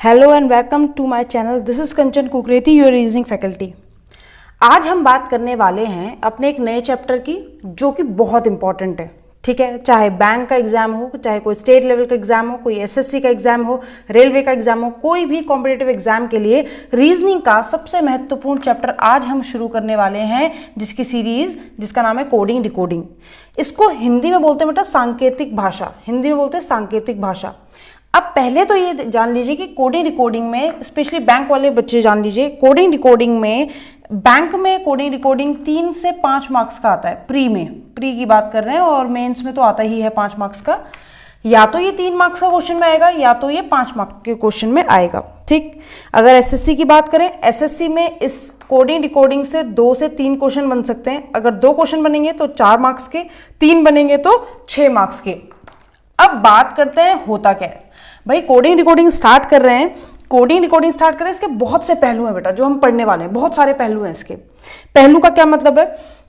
Hello and welcome to my channel. This is Kanchan Kukreti, your reasoning faculty. आज हम बात करने वाले हैं अपने एक नए चैप्टर की जो कि बहुत इंपॉर्टेंट है। ठीक है, चाहे बैंक का एग्जाम हो, चाहे कोई स्टेट लेवल का एग्जाम हो, कोई एसएससी का एग्जाम हो, रेलवे का एग्जाम हो, कोई भी कॉम्पिटिटिव एग्जाम के लिए रीजनिंग का सबसे महत्वपूर्ण चैप्टर आज हम शुरू करने वाले हैं, जिसकी सीरीज जिसका नाम है कोडिंग डिकोडिंग। इसको हिंदी में बोलते हैं बेटा सांकेतिक भाषा, हिंदी में बोलते हैं सांकेतिक भाषा। अब पहले तो ये जान लीजिए कि कोडिंग डिकोडिंग में, स्पेशली बैंक वाले बच्चे जान लीजिए, कोडिंग डिकोडिंग में, बैंक में कोडिंग डिकोडिंग 3 से 5 मार्क्स का आता है। प्री की बात कर रहे हैं, और मेंस में तो आता ही है 5 मार्क्स का। या तो ये 3 मार्क्स का क्वेश्चन में आएगा या तो ये 5 मार्क्स के क्वेश्चन में आएगा। ठीक, अगर एसएससी की बात करें, एसएससी में इस कोडिंग डिकोडिंग से 2 से 3 क्वेश्चन बन सकते हैं। अगर 2 क्वेश्चन बनेंगे तो 4 मार्क्स के, 3 बनेंगे तो 6 मार्क्स के। अब बात करते हैं होता क्या है। भाई कोडिंग डिकोडिंग स्टार्ट कर रहे हैं, इसके बहुत से पहलू हैं बेटा जो हम पढ़ने वाले हैं, बहुत सारे पहलू हैं इसके। पहलू का क्या मतलब है?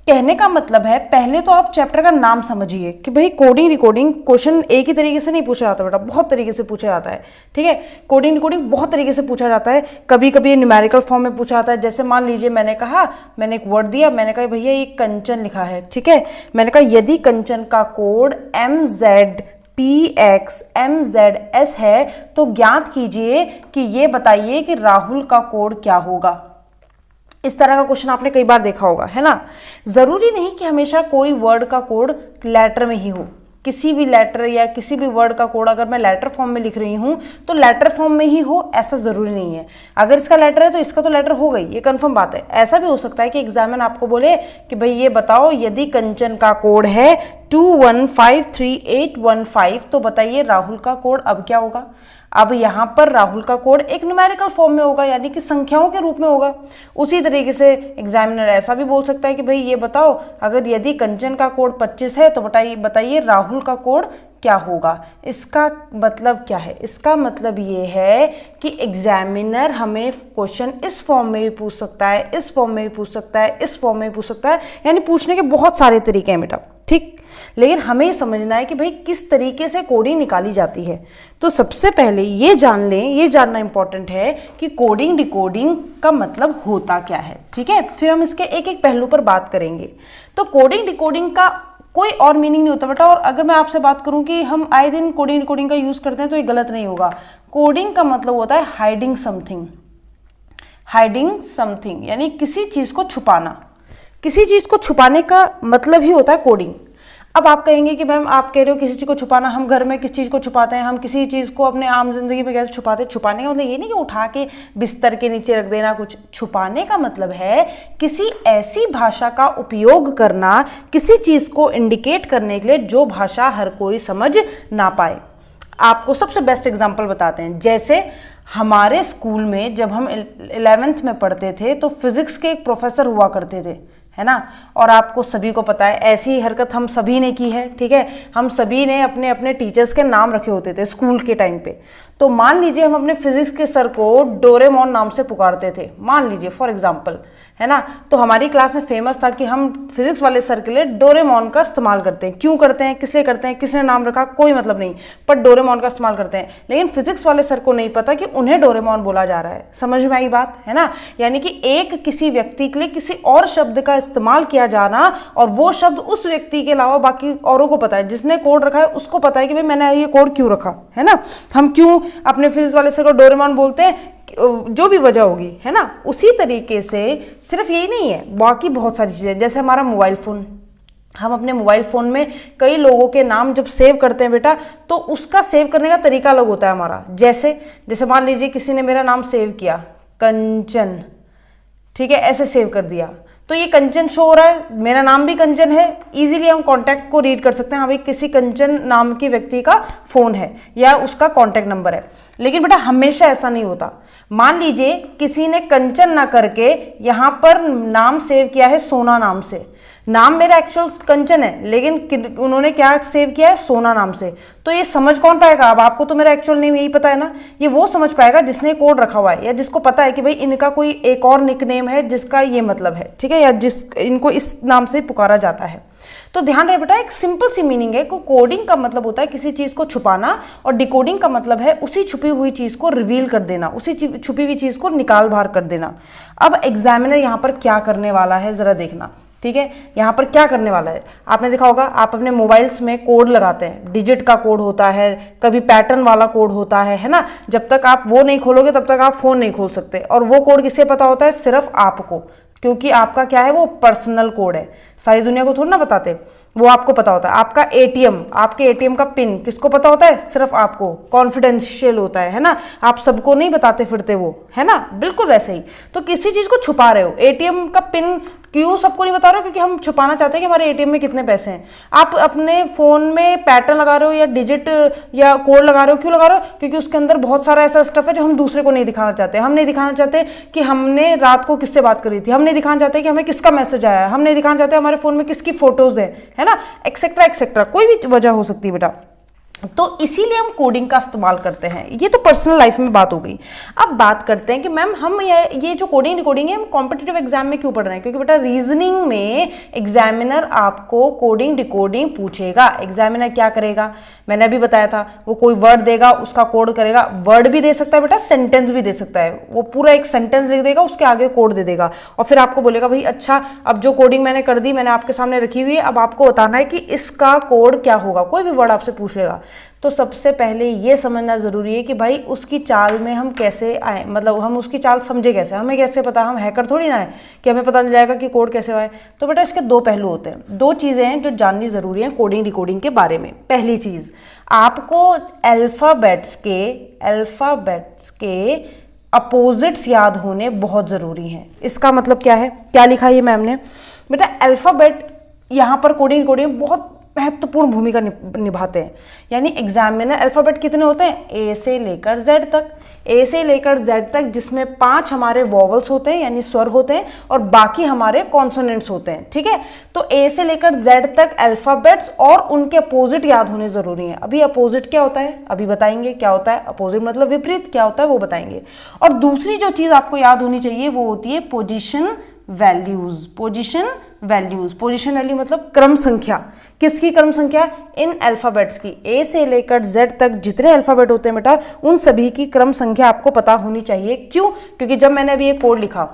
कहने का मतलब है पहले तो आप चैप्टर का नाम समझिए कि भाई कोडिंग डिकोडिंग क्वेश्चन एक ही तरीके से नहीं पूछा जाता बेटा, बहुत तरीके से पूछा जाता है। ठीक है, कोडिंग डिकोडिंग बहुत तरीके से पूछा जाता है। कभी कभी न्यूमेरिकल फॉर्म में पूछा जाता है। जैसे मान लीजिए मैंने एक वर्ड दिया, मैंने कहा भैया ये कंचन लिखा है। ठीक है, मैंने कहा यदि कंचन का कोड MZPXMZS है तो ज्ञात कीजिए कि ये बताइए कि राहुल का कोड क्या होगा। इस तरह का क्वेश्चन आपने कई बार देखा होगा, है ना। जरूरी नहीं कि हमेशा कोई वर्ड का कोड लेटर में ही हो। किसी भी लेटर या किसी भी वर्ड का कोड अगर मैं लेटर फॉर्म में लिख रही हूं तो लेटर फॉर्म में ही हो, ऐसा जरूरी नहीं है। अगर इसका लेटर है तो इसका तो लेटर हो गई, ये कंफर्म बात है। ऐसा भी हो सकता है कि एग्जामिनर आपको बोले कि भाई ये बताओ यदि कंचन का कोड है 21533815 तो बताइए राहुल का कोड अब क्या होगा। अब यहां पर राहुल का कोड एक न्यूमेरिकल फॉर्म में होगा, यानी कि संख्याओं के रूप में होगा। उसी तरीके से एग्जामिनर ऐसा भी बोल सकता है कि भाई ये बताओ अगर यदि कंचन का कोड 25 है तो बताइए राहुल का कोड क्या होगा। इसका मतलब क्या है? इसका मतलब ये है कि एग्जामिनर हमें क्वेश्चन इस फॉर्म में भी पूछ सकता है, इस फॉर्म में भी पूछ सकता है, इस फॉर्म में भी पूछ सकता है, यानी पूछने के बहुत सारे तरीके हैं बेटा। ठीक, लेकिन हमें ये समझना है कि भाई किस तरीके से कोडिंग निकाली जाती है। तो सबसे पहले ये जान लें, ये जानना इंपॉर्टेंट है कि कोडिंग डिकोडिंग का मतलब होता क्या है। ठीक है, फिर हम इसके एक एक पहलू पर बात करेंगे। तो कोडिंग डिकोडिंग का कोई और मीनिंग नहीं होता बेटा। और अगर मैं आपसे बात करूं कि हम आए दिन कोडिंग डिकोडिंग का यूज करते हैं तो ये गलत नहीं होगा। कोडिंग का मतलब होता है हाइडिंग समथिंग, यानी किसी चीज को छुपाना। किसी चीज को छुपाने का मतलब ही होता है कोडिंग। अब आप कहेंगे कि मैम आप कह रहे हो किसी चीज को छुपाना, हम घर में किस चीज को छुपाते हैं, हम किसी चीज को अपने आम जिंदगी में कैसे छुपाते हैं। छुपाने का मतलब ये नहीं कि उठा के बिस्तर के नीचे रख देना कुछ। छुपाने का मतलब है किसी ऐसी भाषा का उपयोग करना, किसी चीज को इंडिकेट करने के लिए जो भाषा हर कोई समझ ना पाए। आपको सबसे बेस्ट एग्जाम्पल बताते हैं। जैसे हमारे स्कूल में जब हम 11th में पढ़ते थे तो फिजिक्स के एक प्रोफेसर हुआ करते थे, है ना। और आपको सभी को पता है ऐसी हरकत हम सभी ने की है। ठीक है, हम सभी ने अपने अपने टीचर्स के नाम रखे होते थे स्कूल के टाइम पे। तो मान लीजिए हम अपने फिजिक्स के सर को डोरेमोन नाम से पुकारते थे, मान लीजिए फॉर एग्जांपल, है ना। तो हमारी क्लास में फेमस था कि हम फिजिक्स वाले सर के लिए डोरेमोन का इस्तेमाल करते हैं। क्यों करते हैं, किस लिए करते हैं, किसने नाम रखा, कोई मतलब नहीं, पर डोरेमोन का इस्तेमाल करते हैं। लेकिन फिजिक्स वाले सर को नहीं पता कि उन्हें डोरेमोन बोला जा रहा है। समझ में आई बात, है ना। यानी कि एक किसी व्यक्ति के लिए किसी और शब्द का इस्तेमाल किया जाना, और वो शब्द उस व्यक्ति के अलावा बाकी औरों को पता है। जिसने कोड रखा है उसको पता है कि भाई मैंने ये कोड क्यों रखा, है ना। हम क्यों अपने फिजिक्स वाले सर को डोरेमोन बोलते हैं, जो भी वजह होगी, है ना। उसी तरीके से सिर्फ यही नहीं है, बाकी बहुत सारी चीजें। जैसे हमारा मोबाइल फोन, हम अपने मोबाइल फोन में कई लोगों के नाम जब सेव करते हैं बेटा, तो उसका सेव करने का तरीका अलग होता है हमारा। जैसे मान लीजिए किसी ने मेरा नाम सेव किया कंचन, ठीक है, ऐसे सेव कर दिया तो ये कंचन शो हो रहा है, मेरा नाम भी कंचन है। इजीली हम कॉन्टैक्ट को रीड कर सकते हैं, हाँ भाई किसी कंचन नाम के व्यक्ति का फोन है या उसका कॉन्टैक्ट नंबर है। लेकिन बेटा हमेशा ऐसा नहीं होता। मान लीजिए किसी ने कंचन ना करके यहां पर नाम सेव किया है सोना नाम से। नाम मेरा एक्चुअल कंचन है, लेकिन उन्होंने क्या सेव किया है, सोना नाम से। तो ये समझ कौन पाएगा? अब आपको तो मेरा एक्चुअल नेम यही पता है ना। ये वो समझ पाएगा जिसने कोड रखा हुआ है, या जिसको पता है कि भाई इनका कोई एक और निक नेम है जिसका ये मतलब है, ठीक है, या इनको इस नाम से पुकारा जाता है। तो ध्यान रहे बेटा, एक सिंपल सी मीनिंग है कि कोडिंग का मतलब होता है किसी चीज को छुपाना, और डिकोडिंग का मतलब है उसी छुपी हुई चीज को रिवील कर देना, उसी छुपी हुई चीज को निकाल बाहर कर देना। अब एग्जामिनर यहाँ पर क्या करने वाला है जरा देखना, ठीक है। यहाँ पर क्या करने वाला है, आपने देखा होगा, आप अपने मोबाइल्स में कोड लगाते हैं, डिजिट का कोड होता है, कभी पैटर्न वाला कोड होता है ना। जब तक आप वो नहीं खोलोगे तब तक आप फोन नहीं खोल सकते, और वो कोड किससे पता होता है, सिर्फ आपको, क्योंकि आपका क्या है, वो पर्सनल कोड है, सारी दुनिया को थोड़ी ना बताते, वो आपको पता होता है। आपका एटीएम, आपके एटीएम का पिन किसको पता होता है, सिर्फ आपको, कॉन्फिडेंशियल होता है ना, आप सबको नहीं बताते फिरते वो, है ना। बिल्कुल वैसे ही तो किसी चीज को छुपा रहे हो, एटीएम का पिन क्यों सबको नहीं बता रहे हो, क्योंकि हम छुपाना चाहते हैं कि हमारे एटीएम में कितने पैसे हैं। आप अपने फोन में पैटर्न लगा रहे हो या डिजिट या कोड लगा रहे हो, क्यों लगा रहे हो, क्योंकि उसके अंदर बहुत सारा ऐसा स्टफ है जो हम दूसरे को नहीं दिखाना चाहते। हम नहीं दिखाना चाहते कि हमने रात को किससे बात करी थी, हम नहीं दिखाना चाहते कि हमें किसका मैसेज आया है, हम नहीं दिखाना चाहते हमारे फोन में किसकी फोटोज है ना, एक्सेट्रा एक्सेट्रा, कोई भी वजह हो सकती है बेटा। तो इसीलिए हम कोडिंग का इस्तेमाल करते हैं। ये तो पर्सनल लाइफ में बात हो गई। अब बात करते हैं कि मैम हम ये जो कोडिंग डिकोडिंग है हम कॉम्पिटिटिव एग्जाम में क्यों पढ़ रहे हैं, क्योंकि बेटा रीजनिंग में एग्जामिनर आपको कोडिंग डिकोडिंग पूछेगा। एग्जामिनर क्या करेगा, मैंने अभी बताया था, वो कोई वर्ड देगा, उसका कोड करेगा। वर्ड भी दे सकता है बेटा, सेंटेंस भी दे सकता है, वो पूरा एक सेंटेंस लिख देगा, उसके आगे कोड दे देगा, और फिर आपको बोलेगा भाई अच्छा अब जो कोडिंग मैंने कर दी, मैंने आपके सामने रखी हुई है, अब आपको बताना है कि इसका कोड क्या होगा। कोई भी वर्ड आपसे पूछ लेगा, तो सबसे पहले ये समझना जरूरी है कि भाई उसकी चाल में हम कैसे आए, मतलब हम उसकी चाल समझे कैसे, हमें कैसे पता, हम हैकर थोड़ी ना है कि हमें पता चल जाएगा कि कोड कैसे आए। तो बेटा इसके दो पहलू होते हैं, दो चीज़ें हैं जो जाननी ज़रूरी हैं कोडिंग डिकोडिंग के बारे में। पहली चीज़, आपको अल्फ़ाबेट्स के अपोजिट्स याद होने बहुत ज़रूरी हैं। इसका मतलब क्या है, क्या लिखा है ये मैम ने, बेटा अल्फ़ाबेट यहाँ पर कोडिंग डिकोडिंग बहुत महत्वपूर्ण भूमिका निभाते हैं। यानी एग्जामिनर अल्फाबेट कितने होते हैं, ए से लेकर जेड तक, ए से लेकर जेड तक, जिसमें 5 हमारे वॉवल्स होते हैं यानी स्वर होते हैं, और बाकी हमारे कॉन्सोनेंट्स होते हैं, ठीक है। तो ए से लेकर जेड तक अल्फाबेट्स और उनके अपोजिट याद होने जरूरी हैं। अभी अपोजिट क्या होता है, अभी बताएंगे क्या होता है अपोजिट, मतलब विपरीत क्या होता है वो बताएंगे। और दूसरी जो चीज आपको याद होनी चाहिए वो होती है पोजीशन वैल्यूज। पोजीशन वैल्यू मतलब क्रम संख्या, किसकी क्रम संख्या, इन अल्फाबेट्स की। ए से लेकर जेड तक जितने अल्फाबेट होते हैं बेटा, उन सभी की क्रम संख्या आपको पता होनी चाहिए। क्यों, क्योंकि जब मैंने अभी एक कोड लिखा,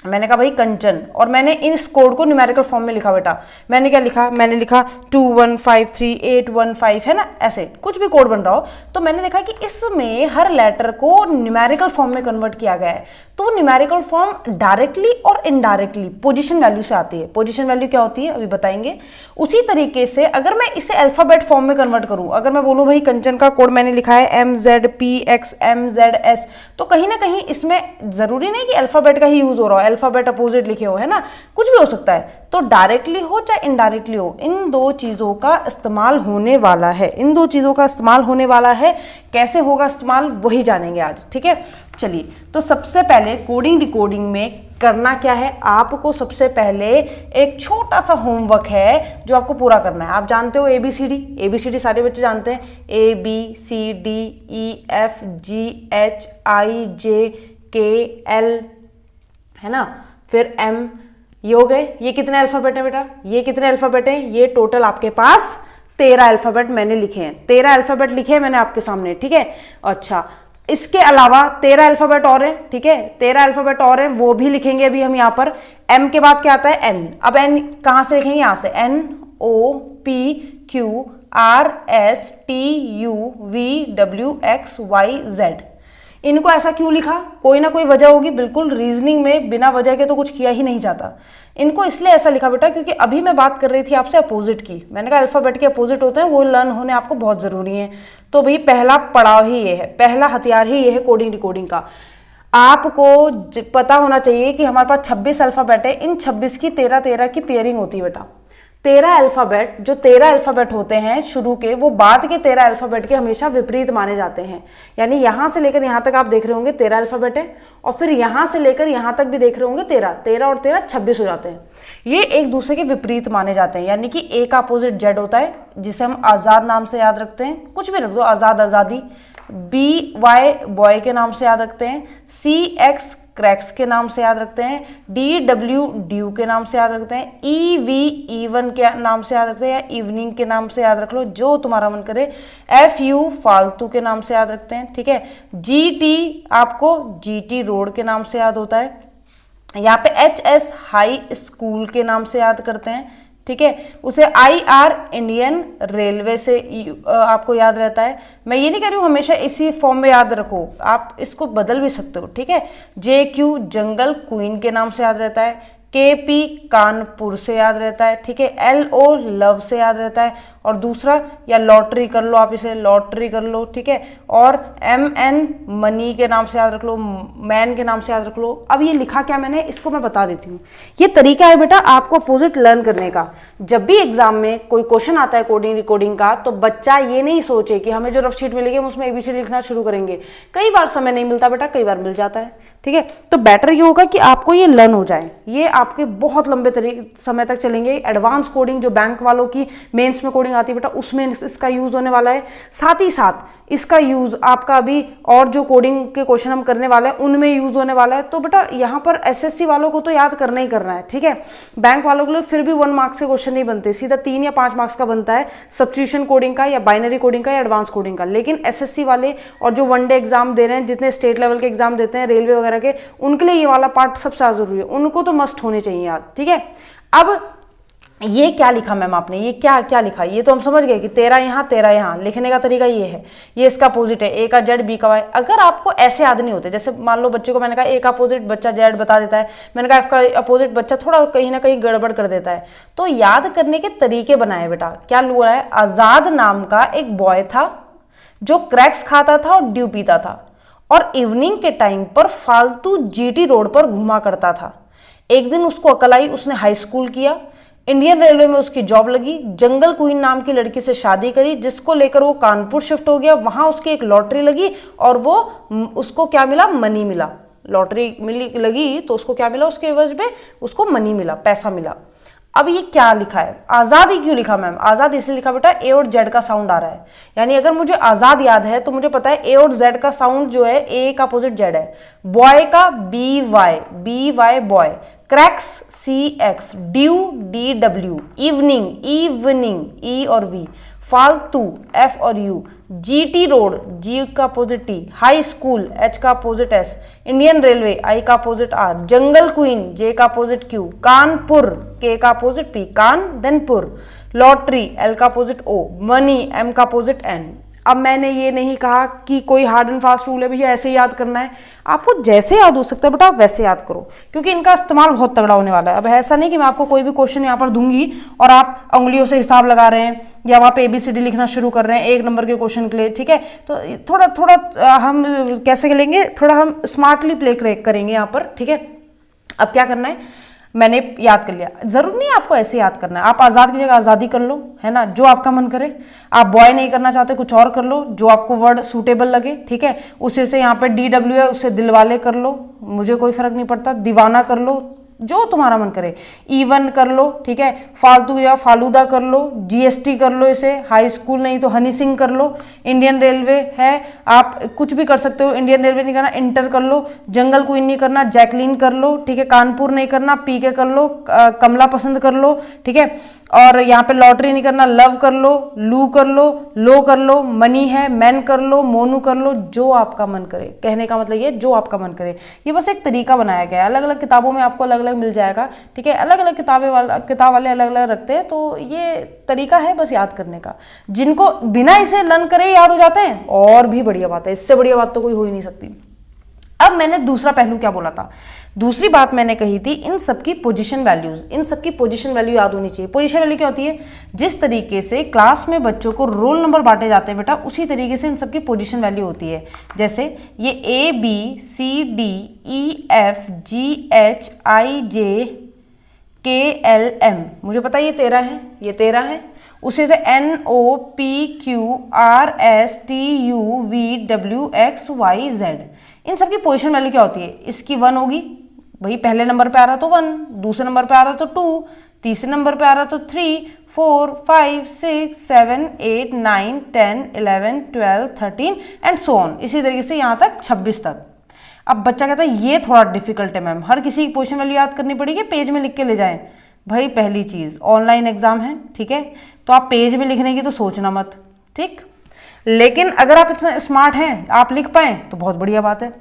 मैंने कहा भाई कंचन, और मैंने इस कोड को न्यूमेरिकल फॉर्म में लिखा बेटा, मैंने क्या लिखा, मैंने लिखा 2153815, है ना, ऐसे कुछ भी कोड बन रहा हो, तो मैंने देखा कि इसमें हर लेटर को न्यूमेरिकल फॉर्म में कन्वर्ट किया गया है। तो न्यूमेरिकल फॉर्म डायरेक्टली और इनडायरेक्टली पोजीशन वैल्यू से आती है। पोजीशन वैल्यू क्या होती है अभी बताएंगे। उसी तरीके से अगर मैं इसे अल्फाबेट फॉर्म में कन्वर्ट करूं, अगर मैं बोलूं भाई कंचन का कोड मैंने लिखा है MZPXMZS, तो कहीं ना कहीं इसमें जरूरी नहीं कि अल्फाबेट का ही यूज हो रहा हो, अल्फाबेट अपोजिट लिखे हो, है ना, कुछ भी हो सकता है। तो डायरेक्टली हो चाहे इनडायरेक्टली हो, इन दो चीजों का इस्तेमाल होने वाला है, इन दो चीजों का इस्तेमाल होने वाला है। कैसे होगा इस्तेमाल वही जानेंगे आज, ठीक है। चलिए, तो सबसे पहले कोडिंग डिकोडिंग में करना क्या है, आपको सबसे पहले एक छोटा सा होमवर्क है जो आपको पूरा करना है। आप जानते हो ABCD सारे बच्चे जानते हैं, ABCDEFGHIJKL, है ना, फिर M, ये हो गए। ये कितने अल्फाबेट है बेटा, ये कितने अल्फाबेट है, ये टोटल आपके पास 13 अल्फाबेट मैंने लिखे हैं, 13 अल्फाबेट लिखे हैं मैंने आपके सामने, ठीक है। अच्छा, इसके अलावा 13 अल्फाबेट और हैं, ठीक है, 13 अल्फाबेट और हैं, वो भी लिखेंगे अभी हम यहाँ पर। M के बाद क्या आता है, N। अब N कहाँ से लिखेंगे, यहाँ से NOPQRSTUVWXYZ। इनको ऐसा क्यों लिखा, कोई ना कोई वजह होगी, बिल्कुल रीजनिंग में बिना वजह के तो कुछ किया ही नहीं जाता। इनको इसलिए ऐसा लिखा बेटा क्योंकि अभी मैं बात कर रही थी आपसे अपोजिट की, मैंने कहा अल्फाबेट के अपोजिट होते हैं, वो लर्न होने आपको बहुत जरूरी है। तो भाई पहला पड़ाव ही ये है, पहला हथियार ही ये है कोडिंग डिकोडिंग का। आपको पता होना चाहिए कि हमारे पास 26 अल्फाबेट है, इन 26 की 13 की पेयरिंग होती है बेटा। 13 अल्फाबेट, जो 13 अल्फाबेट होते हैं शुरू के, वो बाद के 13 अल्फाबेट के हमेशा विपरीत माने जाते हैं। यानी यहां से लेकर यहां तक आप देख रहे होंगे 13 अल्फाबेट है, और फिर यहां से लेकर यहां तक भी देख रहे होंगे 13 और 13 26 हो जाते हैं। ये एक दूसरे के विपरीत माने जाते हैं। यानी कि ए का अपोजिट जेड होता है, जिसे हम आजाद नाम से याद रखते हैं, कुछ भी रख दो, आजाद आजादी। BY बॉय के नाम से याद रखते हैं। CX क्रैक्स के नाम से याद रखते हैं, DW ड्यू के नाम से याद रखते हैं, EV इवन के नाम से याद रखते हैं, या इवनिंग के नाम से याद रख लो, जो तुम्हारा मन करे। FU फालतू के नाम से याद रखते हैं, ठीक है। GT आपको GT रोड के नाम से याद होता है। यहाँ पे HS हाई स्कूल के नाम से याद करते हैं, ठीक है। उसे IR इंडियन रेलवे से आपको याद रहता है। मैं ये नहीं कह रही हूँ हमेशा इसी फॉर्म में याद रखो, आप इसको बदल भी सकते हो, ठीक है। JQ जंगल क्वीन के नाम से याद रहता है, KP कानपुर से याद रहता है, ठीक है। LO लव से याद रहता है, और दूसरा या लॉटरी कर लो, आप इसे लॉटरी कर लो, ठीक है। और MN मनी के नाम से याद रख लो, मैन के नाम से याद रख लो। अब ये लिखा क्या मैंने, इसको मैं बता देती हूँ। ये तरीका है बेटा आपको अपोजिट लर्न करने का। जब भी एग्जाम में कोई क्वेश्चन आता है कोडिंग रिकॉर्डिंग का, तो बच्चा ये नहीं सोचे कि हमें जो रफ शीट मिलेगी हम उसमें ABCD लिखना शुरू करेंगे। कई बार समय नहीं मिलता बेटा, कई बार मिल जाता है, ठीक है। तो बेटर ये होगा कि आपको ये लर्न हो जाए। ये आपके बहुत लंबे समय तक चलेंगे। एडवांस कोडिंग जो बैंक वालों की मेंस में कोडिंग आती है बेटा, उसमें इसका यूज होने वाला है। साथ ही साथ इसका यूज आपका अभी और जो कोडिंग के क्वेश्चन हम करने वाले हैं उनमें यूज होने वाला है। तो बेटा यहाँ पर SSC वालों को तो याद करना ही करना है, ठीक है। बैंक वालों के लिए फिर भी 1 मार्क्स के क्वेश्चन नहीं बनते, सीधा 3 या 5 मार्क्स का बनता है, सब्स्टिट्यूशन कोडिंग का या बाइनरी कोडिंग का या एडवांस कोडिंग का। लेकिन SSC वाले और जो 1 डे एग्जाम दे रहे हैं, जितने स्टेट लेवल के एग्जाम देते हैं रेलवे वगैरह के, उनके लिए ये वाला पार्ट सबसे ज्यादा जरूरी है, उनको तो मस्ट होने चाहिए याद, ठीक है। अब ये क्या लिखा मैम आपने, ये क्या क्या लिखा, ये तो हम समझ गए कि 13 यहाँ 13 यहाँ। लिखने का तरीका ये है, ये इसका अपोजिट है, A का Z B का Y। अगर आपको ऐसे याद नहीं होते, जैसे मान लो बच्चे को मैंने कहा A का अपोजिट बच्चा Z बता देता है, मैंने कहा F का अपोजिट बच्चा थोड़ा कहीं ना कहीं गड़बड़ कर देता है, तो याद करने के तरीके बनाए बेटा। क्या हुआ है, आजाद नाम का एक बॉय था जो क्रैक्स खाता था और ड्यू पीता था, और इवनिंग के टाइम पर फालतू GT रोड पर घुमा करता था। एक दिन उसको अकल आई, उसने हाई स्कूल किया, इंडियन रेलवे में उसकी जॉब लगी, जंगल क्वीन नाम की लड़की से शादी करी, जिसको लेकर वो कानपुर शिफ्ट हो गया। वहां उसकी एक लॉटरी लगी और वो उसको क्या मिला, मनी मिला। लॉटरी मिली लगी तो उसको क्या मिला, उसके एवज में उसको मनी मिला, पैसा मिला। अब ये क्या लिखा है, आजाद ही क्यों लिखा मैम, आजाद इसलिए लिखा बेटा A और Z का साउंड आ रहा है। यानी अगर मुझे आजाद याद है तो मुझे पता है A और Z का साउंड जो है A का अपोजिट Z है, बॉय का BY boy, cracks CX, due DW, evening evening E और V, फालतू F और U, GT रोड G का opposite T, high school H का opposite S, Indian railway I का अपोजिट R, जंगल queen J का opposite Q, Kanpur K का opposite P, कान then पुर, lottery L का अपोजिट O, मनी M का opposite N। अब मैंने ये नहीं कहा कि कोई हार्ड एंड फास्ट रूल है भैया ऐसे ही याद करना है, आपको जैसे याद हो सकता है बेटा आप वैसे याद करो, क्योंकि इनका इस्तेमाल बहुत तगड़ा होने वाला है। अब ऐसा नहीं कि मैं आपको कोई भी क्वेश्चन यहाँ पर दूंगी और आप उंगलियों से हिसाब लगा रहे हैं या वहाँ पे ABCD लिखना शुरू कर रहे हैं 1 नंबर के क्वेश्चन के लिए, ठीक है। तो थोड़ा थोड़ा हम कैसे लेंगे, थोड़ा हम स्मार्टली प्ले करेंगे यहाँ पर, ठीक है। अब क्या करना है, मैंने याद कर लिया, जरूर नहीं आपको ऐसे याद करना है, आप आजाद की जगह आजादी कर लो, है ना, जो आपका मन करे। आप बॉय नहीं करना चाहते कुछ और कर लो, जो आपको वर्ड सूटेबल लगे, ठीक है। उसे से यहाँ पे DW है, उससे दिलवाले कर लो, मुझे कोई फर्क नहीं पड़ता, दीवाना कर लो, जो तुम्हारा मन करे, इवन कर लो, ठीक है। फालतू या फालूदा कर लो, GST कर लो इसे, हाई स्कूल नहीं तो हनी सिंह कर लो, इंडियन रेलवे है आप कुछ भी कर सकते हो, इंडियन रेलवे नहीं करना इंटर कर लो, जंगल क्वीन नहीं करना जैकलीन कर लो, ठीक है। कानपुर नहीं करना PK कर लो, कमला पसंद कर लो, ठीक है। और यहाँ पे लॉटरी नहीं करना लव कर लो, लू कर लो, मनी है मैन कर लो, मोनू कर लो, जो आपका मन करे। कहने का मतलब ये जो आपका मन करे, ये बस एक तरीका बनाया गया है, अलग अलग किताबों में आपको अलग अलग मिल जाएगा, ठीक है। अलग अलग किताब वाले अलग अलग रखते हैं, तो ये तरीका है बस याद करने का। जिनको बिना इसे लर्न करे याद हो जाते हैं और भी बढ़िया बात है, इससे बढ़िया बात तो कोई हो ही नहीं सकती। अब मैंने दूसरा पहलू क्या बोला था, दूसरी बात मैंने कही थी इन सबकी पोजीशन वैल्यूज, इन सबकी पोजीशन वैल्यू याद होनी चाहिए। पोजीशन वैल्यू क्या होती है, जिस तरीके से क्लास में बच्चों को रोल नंबर बांटे जाते हैं बेटा, उसी तरीके से इन सबकी पोजीशन वैल्यू होती है। जैसे ये ABCDEFGHIJKLM, मुझे पता है ये 13 है, ये 13 है। उसी से NOPQRSTUVWXYZ, इन सबकी पोजीशन वैल्यू क्या होती है, इसकी 1 होगी, भाई पहले नंबर पे आ रहा तो 1, दूसरे नंबर पे आ रहा तो 2, तीसरे नंबर पे आ रहा तो 3, 4, 5, 6, 7, 8, 9, 10, 11, 12, 13 एंड सो ऑन, इसी तरीके से यहाँ तक 26 तक। अब बच्चा कहता है ये थोड़ा डिफिकल्ट है मैम, हर किसी की पोजीशन वैल्यू याद करनी पड़ेगी, पेज में लिख के ले जाएं। भाई पहली चीज ऑनलाइन एग्जाम है, ठीक है, तो आप पेज में लिखने की तो सोचना मत, ठीक। लेकिन अगर आप इतने स्मार्ट हैं, आप लिख पाए तो बहुत बढ़िया बात है,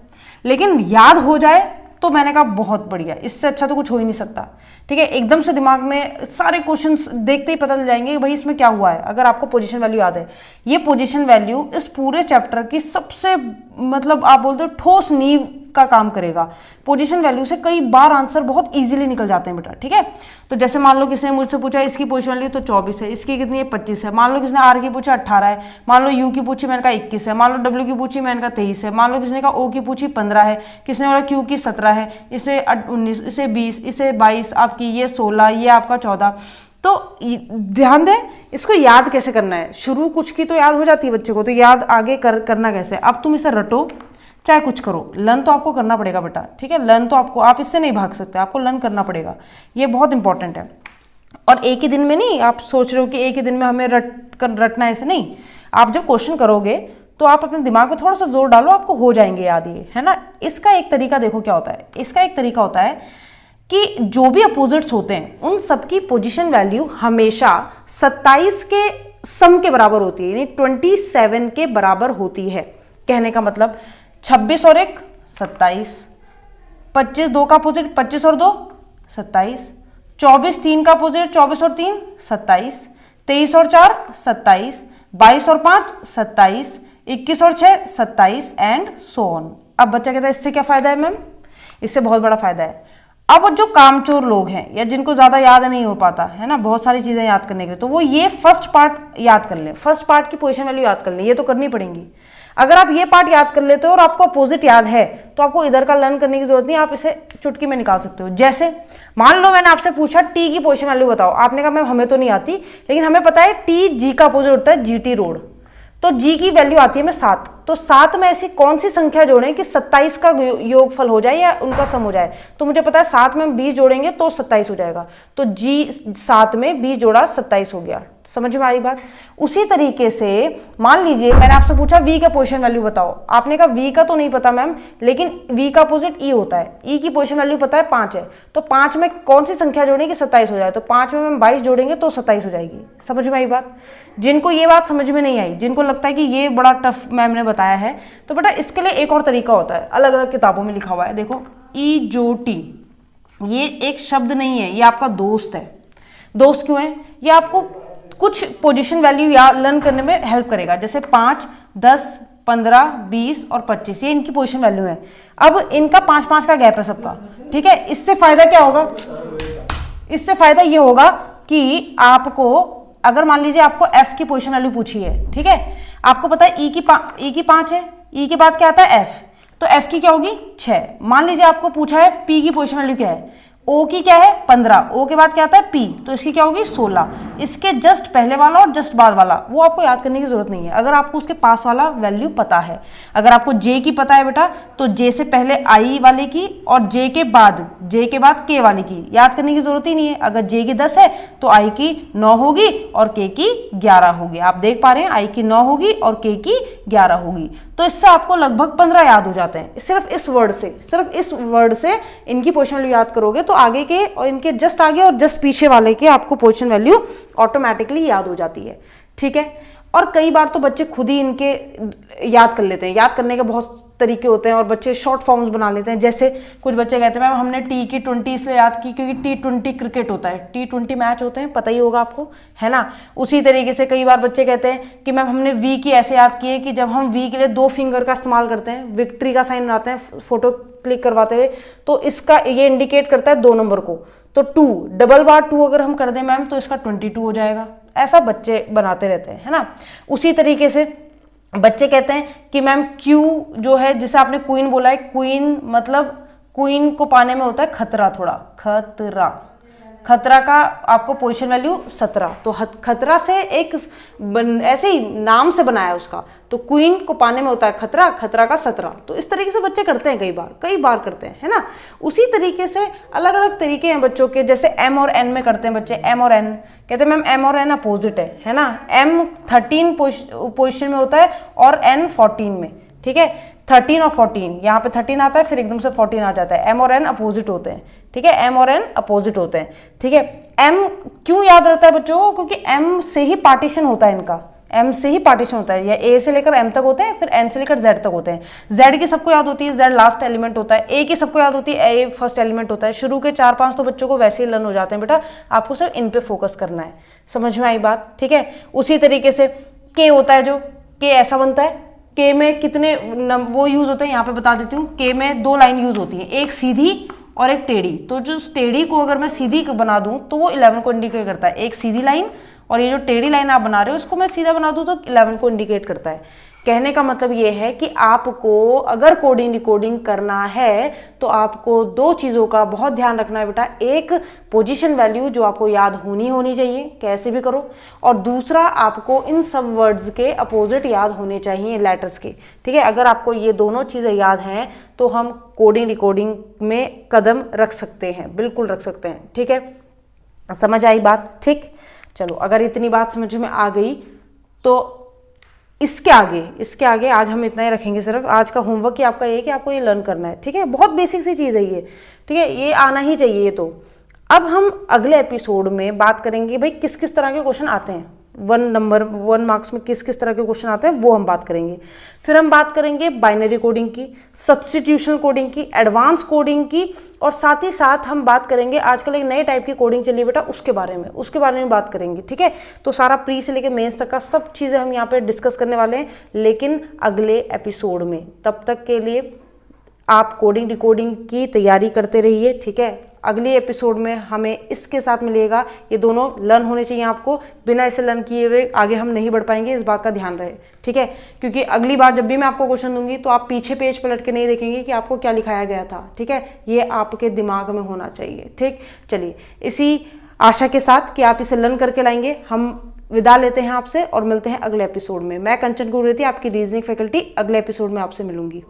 लेकिन याद हो जाए तो मैंने कहा बहुत बढ़िया, इससे अच्छा तो कुछ हो ही नहीं सकता, ठीक है। एकदम से दिमाग में सारे क्वेश्चंस देखते ही पता चल जाएंगे कि भाई इसमें क्या हुआ है, अगर आपको पोजीशन वैल्यू याद है। ये पोजीशन वैल्यू इस पूरे चैप्टर की सबसे मतलब आप बोलते हो ठोस नींव का काम करेगा। पोजीशन वैल्यू से कई बार आंसर बहुत इजीली निकल जाते हैं बेटा, ठीक है। तो जैसे मान लो किसी ने मुझसे पूछा इसकी पोजीशन वैल्यू तो 24 है, इसकी कितनी है 25 है, मान लो किसी ने आर की पूछा 18 है, मान लो यू की पूछी मैंने कहा 21 है, मान लो डब्ल्यू की पूछी मैंने कहा 23 है, मान लो किसी ने कहा ओ की पूछी 15 है, किसी ने बोला क्यू की 17 है, इसे 19, इसे 20, इसे 22, आपकी ये 16, ये आपका 14। तो ध्यान दें इसको याद कैसे करना है। शुरू कुछ की तो याद हो जाती है बच्चे को, तो याद आगे करना कैसे। अब तुम इसे रटो चाहे कुछ करो, लर्न तो आपको करना पड़ेगा बेटा, ठीक है। लर्न तो आपको, आप इससे नहीं भाग सकते, आपको लर्न करना पड़ेगा, ये बहुत इंपॉर्टेंट है। और एक ही दिन में नहीं, आप सोच रहे हो कि एक ही दिन में हमें रटना है, ऐसे नहीं। आप जब क्वेश्चन करोगे तो आप अपने दिमाग में थोड़ा सा जोर डालो, आपको हो जाएंगे याद, ये है ना। इसका एक तरीका देखो क्या होता है, इसका एक तरीका होता है कि जो भी अपोजिट्स होते हैं उन सबकी पोजीशन वैल्यू हमेशा 27 के सम के बराबर होती है, यानी 27 के बराबर होती है। कहने का मतलब 26 और 1 27, 25 2 का अपोजिट 25 और 2 27, 24 3 का अपोजिट 24 और 3 27, 23 और 4 27, 22 और 5 27, 21 और 6 27 एंड सो ऑन। अब बच्चा कहता है इससे क्या फायदा है मैम, इससे बहुत बड़ा फायदा है। अब जो कामचोर लोग हैं या जिनको ज्यादा याद नहीं हो पाता है ना, बहुत सारी चीजें याद करने के लिए, तो वो ये फर्स्ट पार्ट याद कर लें, फर्स्ट पार्ट की पोजीशन वैल्यू याद कर लें, ये तो करनी पड़ेगी। अगर आप ये पार्ट याद कर लेते हो और आपको अपोजिट याद है तो आपको इधर का लर्न करने की जरूरत नहीं, आप इसे चुटकी में निकाल सकते हो। जैसे मान लो मैंने आपसे पूछा टी की पोजीशन वैल्यू बताओ, आपने कहा मैम हमें तो नहीं आती, लेकिन हमें पता है टी जी का अपोजिट होता है जीटी रोड, तो जी की वैल्यू आती है मैं 7, तो 7 में ऐसी कौन सी संख्या जोड़ें कि 27 का योगफल हो जाए या उनका सम हो जाए। तो मुझे पता है 7 में 20 जोड़ेंगे तो 27 हो जाएगा, तो जी 7 में 20 जोड़ा 27 हो गया। समझ में आई बात। उसी तरीके से मान लीजिए मैंने आपसे पूछा वी का पोजीशन वैल्यू बताओ, आपने कहा वी का तो नहीं पता मैम, लेकिन वी का अपोजिट ई होता है, ई की पोजीशन वैल्यू पता है 5 है, तो 5 में कौन सी संख्या जोड़ेंगे कि 27 हो जाए, तो 5 में मैम 22 जोड़ेंगे तो 27 हो जाएगी। समझ में आई बात। जिनको ये बात समझ में नहीं आई, जिनको लगता है कि ये बड़ा टफ मैम ने बताया है, तो बेटा इसके लिए एक और तरीका होता है, अलग अलग किताबों में लिखा हुआ है। देखो ई जो टी, ये एक शब्द नहीं है, ये आपका दोस्त है। दोस्त क्यों है, ये आपको कुछ पोजीशन वैल्यू या लर्न करने में हेल्प करेगा। जैसे 5, 10, 15, 20 और 25, ये इनकी पोजीशन वैल्यू है। अब इनका 5-5 का गैप है सबका, ठीक है। इससे फायदा क्या होगा, इससे फायदा ये होगा कि आपको अगर मान लीजिए आपको एफ की पोजीशन वैल्यू पूछी है, ठीक है, आपको पता है ई की 5 है, ई के बाद क्या आता है एफ, तो एफ की क्या होगी 6। मान लीजिए आपको पूछा है पी की पोजीशन वैल्यू क्या है, ओ की क्या है 15, ओ के बाद क्या आता है पी, तो इसकी क्या होगी 16। इसके जस्ट पहले वाला और जस्ट बाद वाला वो आपको याद करने की जरूरत नहीं है, अगर आपको उसके पास वाला वैल्यू पता है। अगर आपको जे की पता है बेटा, तो जे से पहले आई वाले की और जे के बाद के वाले की याद करने की जरूरत ही नहीं है। अगर जे की 10 है तो आई की 9 होगी और के की 11 होगी। आप देख पा रहे हैं, आई की 9 होगी और के की 11 होगी, तो इससे आपको लगभग 15 याद हो जाते हैं सिर्फ इस वर्ड से इनकी पोजीशन वैल्यू याद करोगे, तो आगे के और इनके जस्ट आगे और जस्ट पीछे वाले के आपको पोजीशन वैल्यू ऑटोमेटिकली याद हो जाती है, ठीक है। और कई बार तो बच्चे खुद ही इनके याद कर लेते हैं, याद करने के बहुत तरीके होते हैं और बच्चे शॉर्ट फॉर्म्स बना लेते हैं। जैसे कुछ बच्चे कहते हैं मैम हमने टी की 20 इसलिए याद की क्योंकि T20 क्रिकेट होता है, T20 मैच होते हैं, पता ही होगा आपको, है ना। उसी तरीके से कई बार बच्चे कहते हैं कि मैम हमने वी की ऐसे याद की है कि जब हम वी के लिए 2 फिंगर का इस्तेमाल करते हैं, विक्ट्री का साइन बनाते हैं फोटो क्लिक करवाते हुए, तो इसका ये इंडिकेट करता है 2 नंबर को, तो 2 डबल बार 2 अगर हम कर दें मैम तो इसका 22 हो जाएगा। ऐसा बच्चे बनाते रहते हैं, है ना। उसी तरीके से बच्चे कहते हैं कि मैम क्यू जो है, जिसे आपने क्वीन बोला है, क्वीन मतलब क्वीन को पाने में होता है खतरा, थोड़ा खतरा का आपको पोजीशन वैल्यू 17, तो खतरा से एक ऐसे ही नाम से बनाया उसका, तो क्वीन को पाने में होता है खतरा का 17। तो इस तरीके से बच्चे करते हैं, कई बार करते हैं, है ना। उसी तरीके से अलग अलग तरीके हैं बच्चों के, जैसे एम और एन में करते हैं बच्चे। एम और एन कहते हैं मैम एम और एन अपोजिट है ना। एम 13 पोजिशन में होता है और एन 14 में, ठीक है। 13 और 14, यहाँ पे 13 आता है फिर एकदम से 14 आ जाता है। m और n अपोजिट होते हैं, ठीक है, m और n अपोजिट होते हैं, ठीक है। m क्यों याद रहता है बच्चों को? क्योंकि m से ही पार्टीशन होता है इनका, m से ही पार्टीशन होता है, या a से लेकर m तक होते हैं, फिर n से लेकर z तक होते हैं। z की सबको याद होती है, z लास्ट एलिमेंट होता है, a की सबको याद होती है, a फर्स्ट एलिमेंट होता है। शुरू के 4-5 तो बच्चों को वैसे ही लर्न हो जाते हैं बेटा, आपको सिर्फ इन पे फोकस करना है। समझ में आई बात? ठीक है। उसी तरीके से k होता है, जो k ऐसा बनता है, k में कितने वो यूज होते हैं यहाँ पे बता देती हूँ। k में 2 लाइन यूज होती है, एक सीधी और एक टेढ़ी। तो जो टेढ़ी को अगर मैं सीधी बना दूं तो वो 11 को इंडिकेट करता है, एक सीधी लाइन, और ये जो टेढ़ी लाइन आप बना रहे हो इसको मैं सीधा बना दूं तो 11 को इंडिकेट करता है। कहने का मतलब ये है कि आपको अगर कोडिंग डिकोडिंग करना है तो आपको 2 चीज़ों का बहुत ध्यान रखना है बेटा। एक, पोजीशन वैल्यू जो आपको याद होनी चाहिए, कैसे भी करो, और दूसरा आपको इन सब वर्ड्स के अपोजिट याद होने चाहिए, लेटर्स के, ठीक है। अगर आपको ये दोनों चीज़ें याद हैं तो हम कोडिंग डिकोडिंग में कदम रख सकते हैं, बिल्कुल रख सकते हैं, ठीक है। समझ आई बात? ठीक, चलो अगर इतनी बात समझ में आ गई तो इसके आगे आज हम इतना ही रखेंगे। सिर्फ आज का होमवर्क ही आपका ये कि आपको ये लर्न करना है, ठीक है। बहुत बेसिक सी चीज़ है ये, ठीक है, ये आना ही चाहिए ये तो। अब हम अगले एपिसोड में बात करेंगे भाई किस किस तरह के क्वेश्चन आते हैं, 1 मार्क्स में किस किस तरह के क्वेश्चन आते हैं वो हम बात करेंगे। फिर हम बात करेंगे बाइनरी कोडिंग की, सब्स्टिट्यूशनल कोडिंग की, एडवांस कोडिंग की, और साथ ही साथ हम बात करेंगे आजकल एक नए टाइप की कोडिंग चली है बेटा, उसके बारे में बात करेंगे, ठीक है। तो सारा प्री से लेके मेंस तक का सब चीज़ें हम यहाँ पे डिस्कस करने वाले हैं, लेकिन अगले एपिसोड में। तब तक के लिए आप कोडिंग डिकोडिंग की तैयारी करते रहिए, ठीक है। अगले एपिसोड में हमें इसके साथ मिलेगा, ये दोनों लर्न होने चाहिए आपको, बिना इसे लर्न किए हुए आगे हम नहीं बढ़ पाएंगे, इस बात का ध्यान रहे, ठीक है। क्योंकि अगली बार जब भी मैं आपको क्वेश्चन दूंगी तो आप पीछे पेज पलट के नहीं देखेंगे कि आपको क्या लिखाया गया था, ठीक है, ये आपके दिमाग में होना चाहिए, ठीक। चलिए, इसी आशा के साथ कि आप इसे लर्न करके लाएंगे, हम विदा लेते हैं आपसे और मिलते हैं अगले एपिसोड में। मैं कंचन गुरुरेती, आपकी रीजनिंग फैकल्टी, अगले एपिसोड में आपसे मिलूंगी।